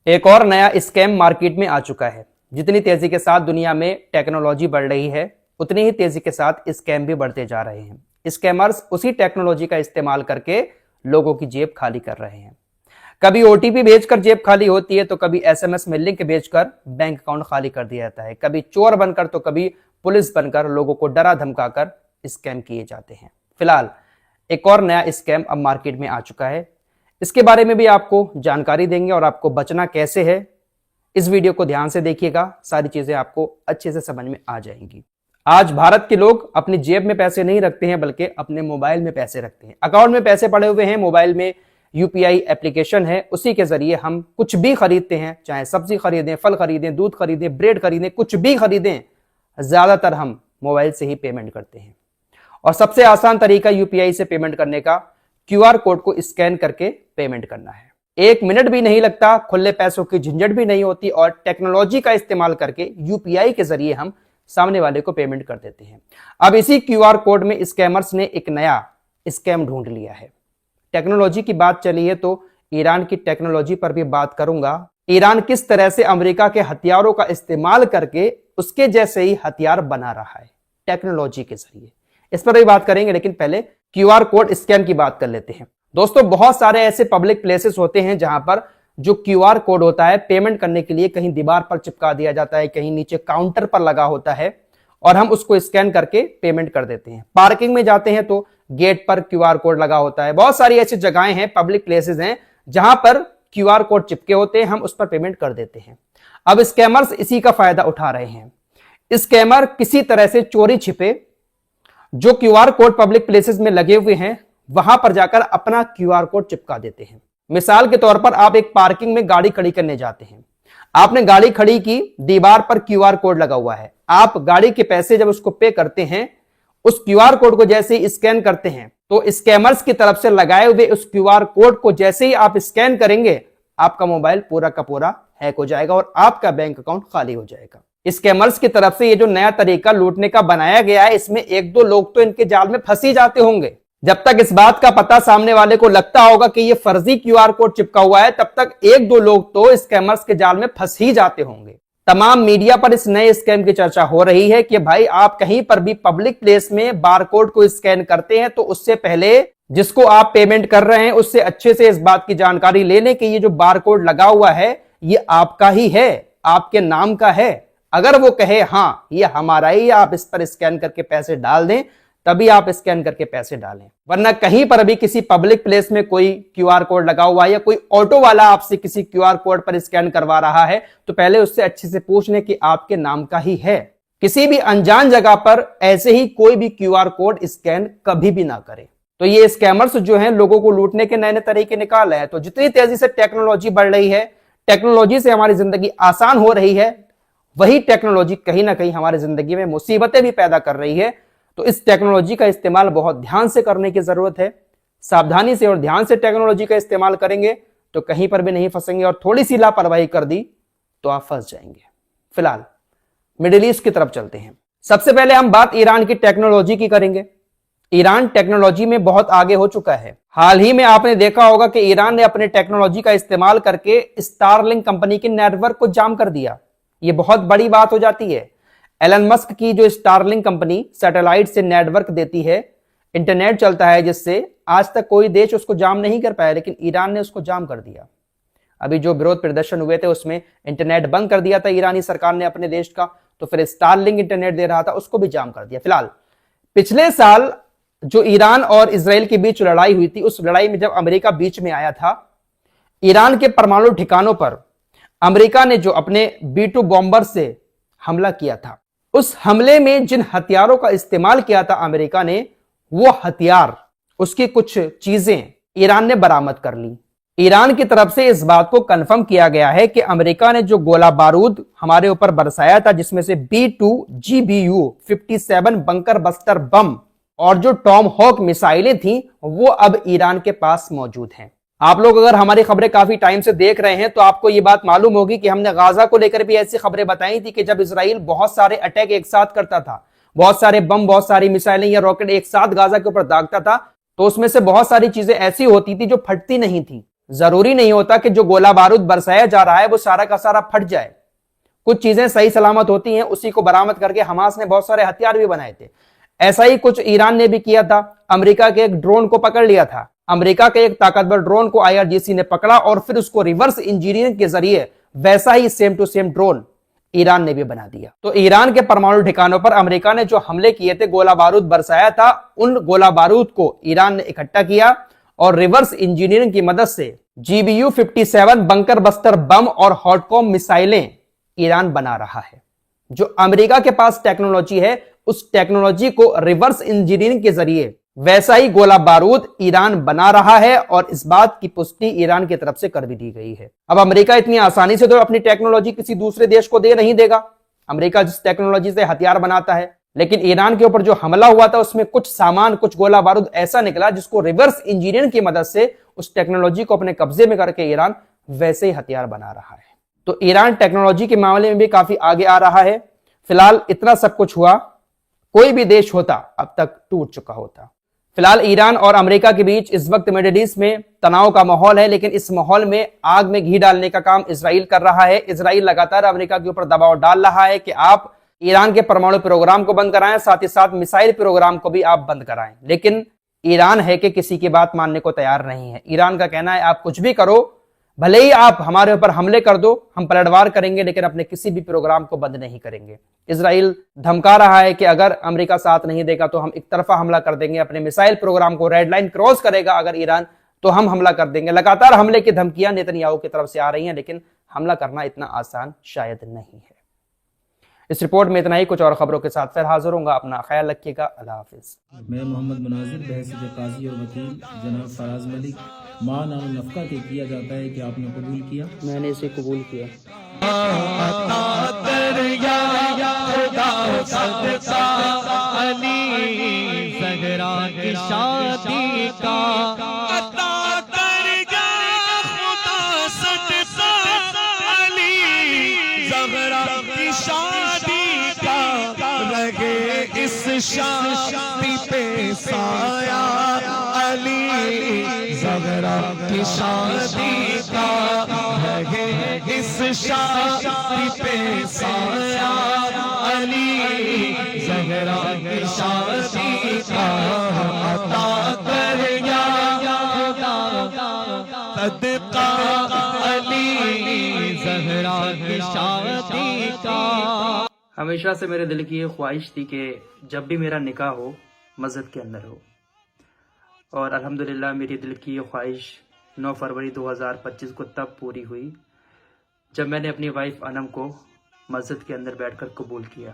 एक और नया स्कैम मार्केट में आ चुका है। जितनी तेजी के साथ दुनिया में टेक्नोलॉजी बढ़ रही है, उतनी ही तेजी के साथ स्कैम भी बढ़ते जा रहे हैं। स्कैमर्स उसी टेक्नोलॉजी का इस्तेमाल करके लोगों की जेब खाली कर रहे हैं। कभी ओटीपी भेजकर जेब खाली होती है, तो कभी एसएमएस में लिंक भेजकर बैंक अकाउंट खाली कर दिया जाता है। कभी चोर बनकर तो कभी पुलिस बनकर लोगों को डरा धमकाकर स्कैम किए जाते हैं। फिलहाल एक और नया स्कैम अब मार्केट में आ चुका है। इसके बारे में भी आपको जानकारी देंगे और आपको बचना कैसे है, इस वीडियो को ध्यान से देखिएगा। सारी चीजें आपको अच्छे से समझ में आ जाएंगी। आज भारत के लोग अपनी जेब में पैसे नहीं रखते हैं, बल्कि अपने मोबाइल में पैसे रखते हैं। अकाउंट में पैसे पड़े हुए हैं, मोबाइल में यूपीआई एप्लीकेशन है, उसी के जरिए हम कुछ भी खरीदते हैं। चाहे सब्जी खरीदें, फल खरीदें, दूध खरीदें, ब्रेड खरीदें, कुछ भी खरीदें, ज्यादातर हम मोबाइल से ही पेमेंट करते हैं। और सबसे आसान तरीका यूपीआई से पेमेंट करने का क्यूआर कोड को स्कैन करके पेमेंट करना है। 1 मिनट भी नहीं लगता, खुले पैसों की झंझट भी नहीं होती, और टेक्नोलॉजी का इस्तेमाल करके यूपीआई के जरिए हम सामने वाले को पेमेंट कर देते हैं। अब इसी क्यूआर कोड में स्कैमर्स ने एक नया स्कैम ढूंढ लिया है। टेक्नोलॉजी की बात चली है तो ईरान की टेक्नोलॉजी पर भी बात करूंगा। ईरान किस तरह से अमेरिका के हथियारों का इस्तेमाल करके उसके जैसे ही हथियार बना रहा है टेक्नोलॉजी के जरिए, इस पर भी बात करेंगे। लेकिन पहले क्यूआर कोड स्कैम की बात कर लेते हैं। दोस्तों, बहुत सारे ऐसे पब्लिक प्लेसेस होते हैं जहां पर जो क्यूआर कोड होता है पेमेंट करने के लिए कहीं दीवार पर चिपका दिया जाता है, कहीं नीचे काउंटर पर लगा होता है, और हम उसको स्कैन करके पेमेंट कर देते हैं। पार्किंग में जाते हैं तो गेट पर क्यूआर कोड लगा होता है। बहुत सारी ऐसी जगहें हैं, पब्लिक प्लेसेस हैं, जहां पर क्यूआर कोड चिपके होते हैं, हम उस पर पेमेंट कर देते हैं। अब स्कैमर्स इसी का फायदा उठा रहे हैं। स्कैमर किसी तरह से चोरी छिपे जो क्यूआर कोड पब्लिक प्लेसेस में लगे हुए हैं, वहां पर जाकर अपना क्यूआर कोड चिपका देते हैं। मिसाल के तौर पर आप एक पार्किंग में गाड़ी खड़ी करने जाते हैं, आपने गाड़ी खड़ी की, दीवार पर क्यूआर कोड लगा हुआ है। आप गाड़ी के पैसे जब उसको पे करते हैं, उस क्यूआर कोड को जैसे ही स्कैन करते हैं, तो स्कैमर्स की तरफ से लगाए हुए उस क्यूआर कोड को जैसे ही आप स्कैन करेंगे, आपका मोबाइल पूरा का पूरा हैक हो जाएगा और आपका बैंक अकाउंट खाली हो जाएगा। स्कैमर्स की तरफ से ये जो नया तरीका लूटने का बनाया गया है, इसमें 1-2 लोग तो इनके जाल में फंस ही जाते होंगे। जब तक इस बात का पता सामने वाले को लगता होगा कि ये फर्जी क्यूआर कोड चिपका हुआ है, तब तक 1-2 लोग तो स्कैमर्स के जाल में फंस ही जाते होंगे। तमाम मीडिया पर इस नए स्कैम की चर्चा हो रही है कि भाई, आप कहीं पर भी पब्लिक प्लेस में बारकोड को स्कैन करते हैं तो उससे पहले जिसको आप पेमेंट कर रहे हैं उससे अच्छे से इस बात की जानकारी ले लें कि ये जो बारकोड लगा हुआ है ये आपका ही है, आपके नाम का है। अगर वो कहे हां ये हमारा ही, आप इस पर स्कैन करके पैसे डाल दें, तभी आप स्कैन करके पैसे डालें। वरना कहीं पर भी किसी पब्लिक प्लेस में कोई क्यूआर कोड लगा हुआ है या कोई ऑटो वाला आपसे किसी क्यूआर कोड पर स्कैन करवा रहा है, तो पहले उससे अच्छे से पूछ लें कि आपके नाम का ही है। किसी भी अनजान जगह पर ऐसे ही कोई भी क्यूआर कोड स्कैन कभी भी ना करें। तो ये स्कैमर्स जो हैं लोगों को लूटने के नए नए तरीके निकाल रहे हैं। तो जितनी तेजी से टेक्नोलॉजी बढ़ रही है, टेक्नोलॉजी से हमारी जिंदगी आसान हो रही है, वही टेक्नोलॉजी कहीं ना कहीं हमारी जिंदगी में मुसीबतें भी पैदा कर रही है। तो इस टेक्नोलॉजी का इस्तेमाल बहुत ध्यान से करने की जरूरत है। सावधानी से और ध्यान से टेक्नोलॉजी का इस्तेमाल करेंगे तो कहीं पर भी नहीं फंसेंगे, और थोड़ी सी लापरवाही कर दी तो आप फंस जाएंगे। फिलहाल मिडिल ईस्ट की तरफ चलते हैं। सबसे पहले हम बात ईरान की टेक्नोलॉजी की करेंगे। ईरान टेक्नोलॉजी में बहुत आगे हो चुका है। हाल ही में आपने देखा होगा कि ईरान ने अपने टेक्नोलॉजी का इस्तेमाल करके स्टारलिंक कंपनी के नेटवर्क को जाम कर दिया। यह बहुत बड़ी बात हो जाती है। एलन मस्क की जो स्टारलिंक कंपनी सैटेलाइट से नेटवर्क देती है, इंटरनेट चलता है, जिससे आज तक कोई देश उसको जाम नहीं कर पाया, लेकिन ईरान ने उसको जाम कर दिया। अभी जो विरोध प्रदर्शन हुए थे उसमें इंटरनेट बंद कर दिया था ईरानी सरकार ने अपने देश का, तो फिर स्टारलिंक इंटरनेट दे रहा था, उसको भी जाम कर दिया। फिलहाल पिछले साल जो ईरान और इजराइल के बीच लड़ाई हुई थी, उस लड़ाई में जब अमेरिका बीच में आया था, ईरान के परमाणु ठिकानों पर अमेरिका ने जो अपने B-2 बॉम्बर से हमला किया था, उस हमले में जिन हथियारों का इस्तेमाल किया था अमेरिका ने, वो हथियार, उसकी कुछ चीजें ईरान ने बरामद कर ली। ईरान की तरफ से इस बात को कंफर्म किया गया है कि अमेरिका ने जो गोला बारूद हमारे ऊपर बरसाया था, जिसमें से B-2 GBU 57 bunker buster bomb और जो टॉम हॉक मिसाइलें थी, वो अब ईरान के पास मौजूद हैं। आप लोग अगर हमारी खबरें काफी टाइम से देख रहे हैं तो आपको ये बात मालूम होगी कि हमने गाजा को लेकर भी ऐसी खबरें बताई थी कि जब इजराइल बहुत सारे अटैक एक साथ करता था, बहुत सारे बम, बहुत सारी मिसाइलें या रॉकेट एक साथ गाजा के ऊपर दागता था, तो उसमें से बहुत सारी चीजें ऐसी होती थी जो फटती नहीं थी, जरूरी नहीं होता कि जो गोला बारूद बरसाया जा रहा है वो सारा का सारा फट जाए। कुछ चीजें सही सलामत होती हैं, उसी को बरामद करके हमास ने बहुत सारे हथियार भी बनाए थे। ऐसा ही कुछ ईरान ने भी किया था। अमेरिका के एक ड्रोन को पकड़ लिया था। अमेरिका के एक ताकतवर ड्रोन को IRGC ने पकड़ा और फिर उसको रिवर्स इंजीनियरिंग के जरिए वैसा ही same to same drone Iran ने भी बना दिया। तो ईरान के परमाणु ठिकानों पर अमेरिका ने जो हमले किए थे, गोला बारूद बरसाया था, उन गोला बारूद को ईरान ने इकट्ठा किया और रिवर्स इंजीनियरिंग की मदद से GBU-57 बंकर बस्टर बम और हॉटकॉम मिसाइलें ईरान बना रहा है। जो अमेरिका के पास टेक्नोलॉजी है, उस टेक्नोलॉजी को रिवर्स इंजीनियरिंग के जरिए वैसा ही गोला बारूद ईरान बना रहा है और इस बात की पुष्टि ईरान की तरफ से कर भी दी गई है। अब अमेरिका इतनी आसानी से तो अपनी टेक्नोलॉजी किसी दूसरे देश को दे नहीं देगा। अमेरिका जिस टेक्नोलॉजी से हथियार बनाता है, लेकिन ईरान के ऊपर जो हमला हुआ था उसमें कुछ सामान, कुछ गोला बारूद ऐसा निकला जिसको रिवर्स इंजीनियरिंग की मदद से उस टेक्नोलॉजी को अपने कब्जे में करके ईरान वैसे ही हथियार बना रहा है। तो ईरान टेक्नोलॉजी के मामले में भी काफी आगे आ रहा है। फिलहाल इतना सब कुछ हुआ, कोई भी देश होता अब तक टूट चुका होता। फिलहाल ईरान और अमेरिका के बीच इस वक्त मिडिल ईस्ट में तनाव का माहौल है, लेकिन इस माहौल में आग में घी डालने का काम इजराइल कर रहा है। इजराइल लगातार अमेरिका के ऊपर दबाव डाल रहा है कि आप ईरान के परमाणु प्रोग्राम को बंद कराएं, साथ ही साथ मिसाइल प्रोग्राम को भी आप बंद कराएं। लेकिन ईरान है कि किसी की बात मानने को तैयार नहीं है। ईरान का कहना है आप कुछ भी करो, भले ही आप हमारे ऊपर हमले कर दो, हम पलटवार करेंगे, लेकिन अपने किसी भी प्रोग्राम को बंद नहीं करेंगे। इजराइल धमका रहा है कि अगर अमेरिका साथ नहीं देगा तो हम एक तरफा हमला कर देंगे, अपने मिसाइल प्रोग्राम को रेड लाइन क्रॉस करेगा अगर ईरान, तो हम हमला कर देंगे। लगातार हमले की धमकियां नेतन्याहू की तरफ से आ रही हैं, लेकिन हमला करना इतना आसान शायद नहीं है। इस रिपोर्ट में इतना ही। कुछ और खबरों के साथ फिर हाजिर होऊंगा। अपना ख्याल रखिएगा। अल्लाह हाफिज। मैं मोहम्मद मुनाजिर बहसीत काजी और वकील जनाब फराज मलिक मान नफ़क़ा के किया जाता है कि आपने कबूल किया। मैंने इसे कबूल किया। शादी का शादी का लगे इस शादी पे साया अली ज़हरा की शादी का लगे इस शादी पे साया अली ज़हरा की शादी का अता कर या सदका अली ज़हरा की शादी का। हमेशा से मेरे दिल की ये ख्वाहिश थी कि जब भी मेरा निकाह हो मस्जिद के अंदर हो, और अल्हम्दुलिल्लाह मेरी दिल की ये ख्वाहिश 9 फरवरी 2025 को तब पूरी हुई जब मैंने अपनी वाइफ अनम को मस्जिद के अंदर बैठकर कबूल किया।